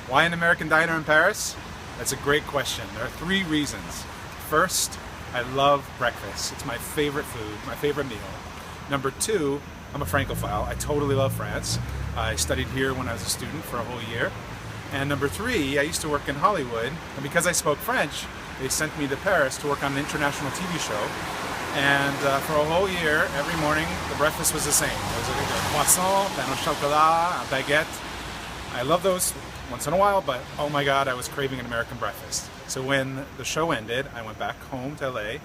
Why an American diner in Paris? That's a great question. There are 3 reasons. First, I love breakfast. It's my favorite food, my favorite meal. Number 2, I'm a Francophile. I totally love France. I studied here when I was a student for a whole year. And number 3, I used to work in Hollywood, and because I spoke French, they sent me to Paris to work on an international TV show. And for a whole year, every morning, the breakfast was the same. It was a croissant, pain au chocolat, a baguette. I love those once in a while, but oh my God, I was craving an American breakfast. So when the show ended, I went back home to LA,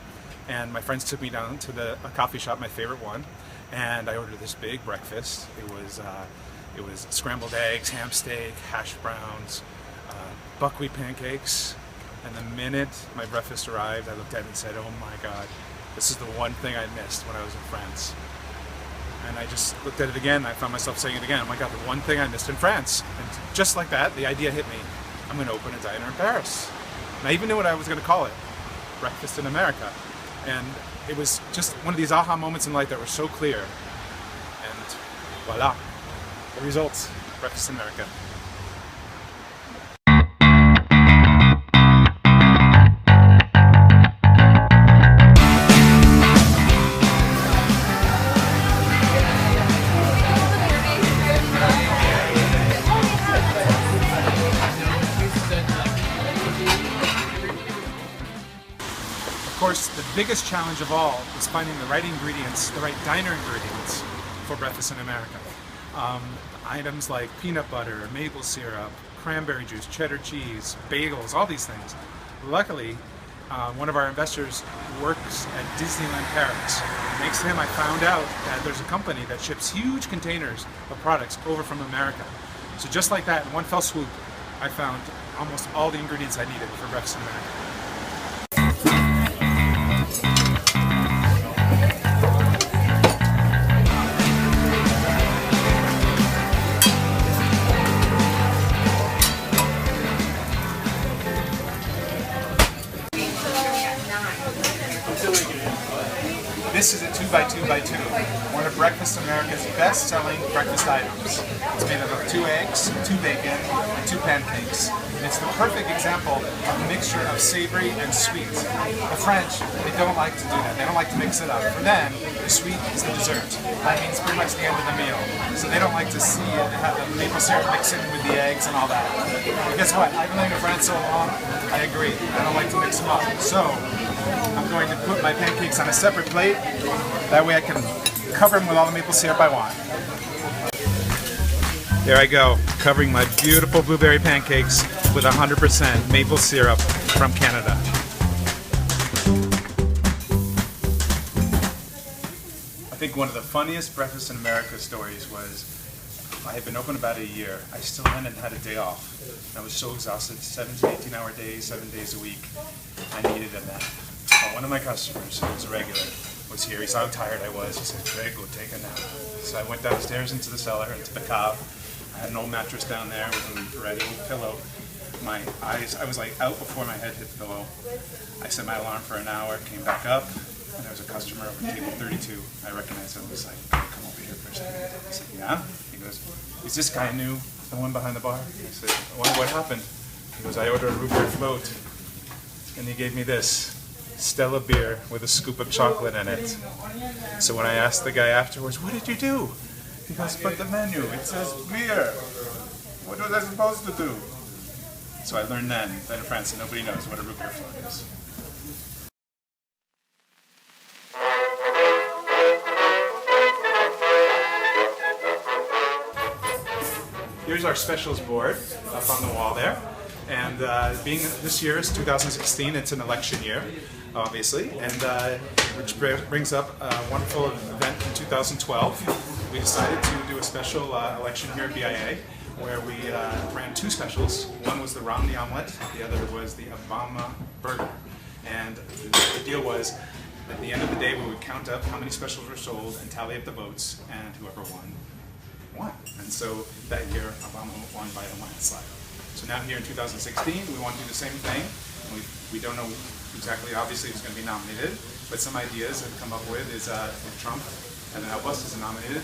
and my friends took me down to a coffee shop, my favorite one, and I ordered this big breakfast. It was scrambled eggs, ham steak, hash browns, buckwheat pancakes. And the minute my breakfast arrived, I looked at it and said, oh my God, this is the one thing I missed when I was in France. And I just looked at it again, and I found myself saying it again, oh my God, the one thing I missed in France. And just like that, the idea hit me. I'm going to open a diner in Paris. And I even knew what I was going to call it, Breakfast in America. And it was just one of these aha moments in life that were so clear. And voila, the results, Breakfast in America. Of course, the biggest challenge of all is finding the right ingredients, the right diner ingredients for Breakfast in America. Items like peanut butter, maple syrup, cranberry juice, cheddar cheese, bagels, all these things. Luckily, one of our investors works at Disneyland Paris. Thanks to him, I found out that there's a company that ships huge containers of products over from America. So just like that, in one fell swoop, I found almost all the ingredients I needed for Breakfast in America. This is a 2x2x2, one of Breakfast America's best-selling breakfast items. It's made up of 2 eggs, 2 bacon, and 2 pancakes. And it's the perfect example of a mixture of savory and sweet. The French, they don't like to do that. They don't like to mix it up. For them, the sweet is the dessert. That means pretty much the end of the meal. So they don't like to see it, have the maple syrup mix in with the eggs and all that. But guess what? I've been living in France so long, I agree. I don't like to mix them up. So I'm going to put my pancakes on a separate plate. That way I can cover them with all the maple syrup I want. There I go, covering my beautiful blueberry pancakes with 100% maple syrup from Canada. I think one of the funniest Breakfast in America stories was I had been open about a year. I still hadn't had a day off. I was so exhausted, 7 to 18 hour days, 7 days a week. I needed a nap. Well, one of my customers, who was a regular, was here. He saw how tired I was. He said, Greg, go take a nap. So I went downstairs into the cellar, into the cave. I had an old mattress down there with a red old pillow. My eyes, I was like out before my head hit the pillow. I set my alarm for an hour, came back up, and there was a customer over table 32. I recognized him. He was like, come over here for a second. I said, yeah? He goes, is this guy new? The one behind the bar? I said, what happened? He goes, I ordered a root beer float. And he gave me this Stella beer with a scoop of chocolate in it. So when I asked the guy afterwards, what did you do? He goes, but the menu, it says beer. What was I supposed to do? So I learned then that in France nobody knows what a root beer float is. Here's our specials board up on the wall there. And being this year is 2016, it's an election year, obviously, and which brings up a wonderful event in 2012. We decided to do a special election here at BIA, where we ran 2 specials. One was the Romney omelet, the other was the Obama burger. And the deal was, at the end of the day, we would count up how many specials were sold and tally up the votes, and whoever won. And so that year, Obama won by a landslide. So now here in 2016, we want to do the same thing. We don't know exactly, obviously, who's going to be nominated, but some ideas I've come up with is if Trump and help us is nominated,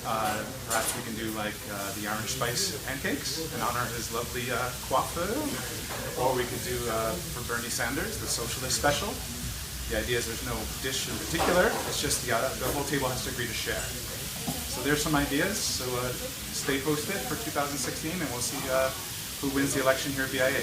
Perhaps we can do like the orange spice pancakes in honor of his lovely coiffeur. Or we could do for Bernie Sanders, the socialist special. The idea is there's no dish in particular, it's just the whole table has to agree to share. So there's some ideas, so stay posted for 2016 and we'll see who wins the election here at BIA.